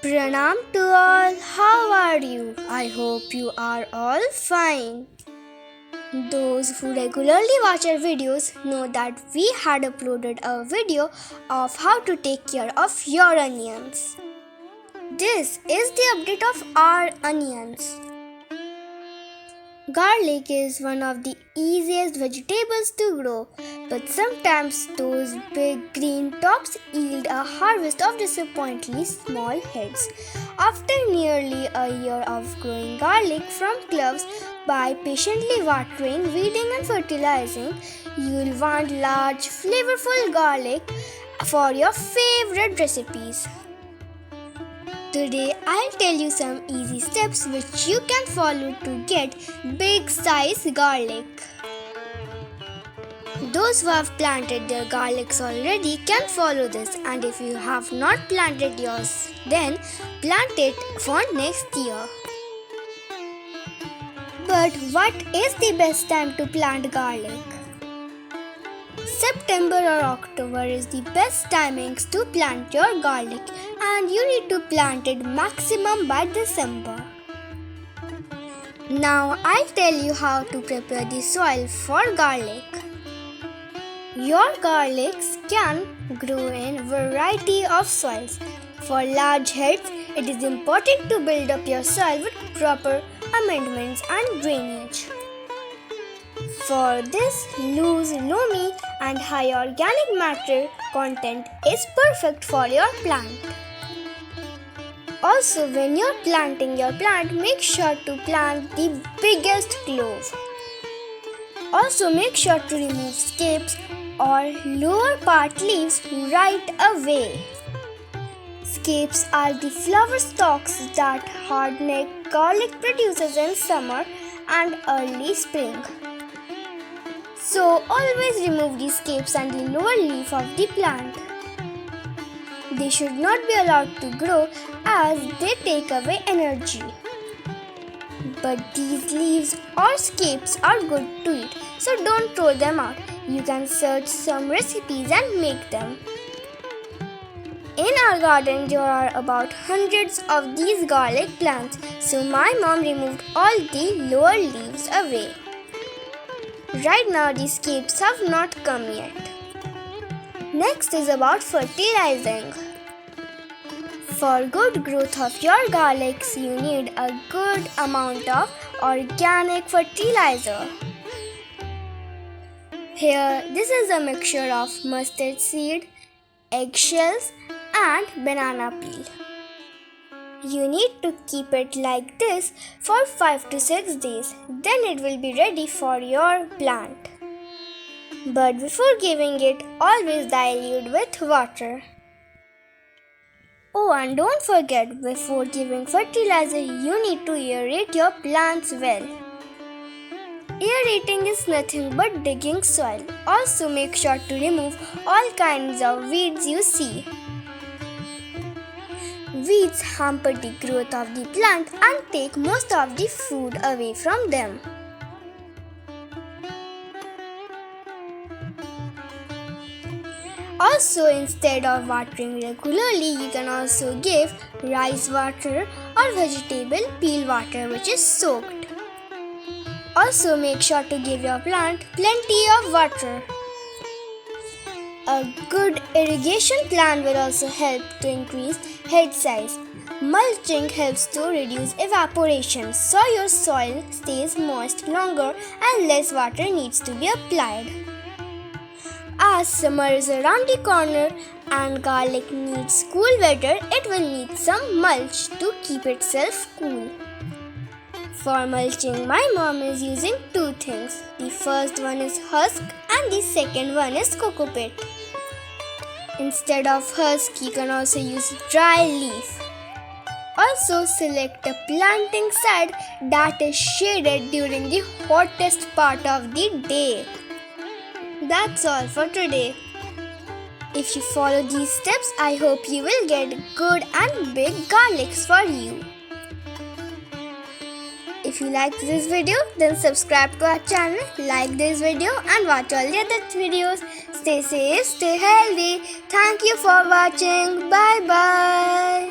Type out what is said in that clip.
Pranam to all, how are you? I hope you are all fine. Those who regularly watch our videos know that we had uploaded a video of how to take care of your onions. This is the update of our onions. Garlic is one of the easiest vegetables to grow, but sometimes those big green tops yield a harvest of disappointingly small heads. After nearly a year of growing garlic from clubs by patiently watering, weeding and fertilizing, you'll want large, flavorful garlic for your favorite recipes. Today, I'll tell you some easy steps which you can follow to get big size garlic. Those who have planted their garlics already can follow this, and if you have not planted yours, then plant it for next year. But what is the best time to plant garlic? September or October is the best timings to plant your garlic, and you need to plant it maximum by December. Now I'll tell you how to prepare the soil for garlic. Your garlics can grow in a variety of soils. For large heads, it is important to build up your soil with proper amendments and drainage. For this, loose, loamy and high organic matter content is perfect for your plant. Also, when you're planting your plant, make sure to plant the biggest clove. Also, make sure to remove scapes or lower part leaves right away. Scapes are the flower stalks that hard-necked garlic produces in summer and early spring. So always remove the scapes and the lower leaf of the plant. They should not be allowed to grow as they take away energy. But these leaves or scapes are good to eat, so don't throw them out. You can search some recipes and make them. In our garden there are about hundreds of these garlic plants, so my mom removed all the lower leaves away. Right now the scapes have not come yet. Next is about fertilizing. For good growth of your garlics, you need a good amount of organic fertilizer. Here, this is a mixture of mustard seed, eggshells and banana peel. You need to keep it like this for 5 to 6 days, then it will be ready for your plant. But before giving it, always dilute with water. Oh, and don't forget, before giving fertilizer, you need to aerate your plants well. Aerating is nothing but digging soil. Also make sure to remove all kinds of weeds you see. Weeds hamper the growth of the plant and take most of the food away from them. Also, instead of watering regularly, you can also give rice water or vegetable peel water which is soaked. Also, make sure to give your plant plenty of water. A good irrigation plan will also help to increase head size. Mulching helps to reduce evaporation, so your soil stays moist longer and less water needs to be applied. As summer is around the corner and garlic needs cool weather, it will need some mulch to keep itself cool. For mulching, my mom is using two things. The first one is husk and the second one is coco pit. Instead of husk, you can also use dry leaf. Also, select a planting site that is shaded during the hottest part of the day. That's all for today. If you follow these steps, I hope you will get good and big garlics for you. If you liked this video, then subscribe to our channel, like this video and watch all the other videos. Stay safe, stay healthy. Thank you for watching. Bye bye.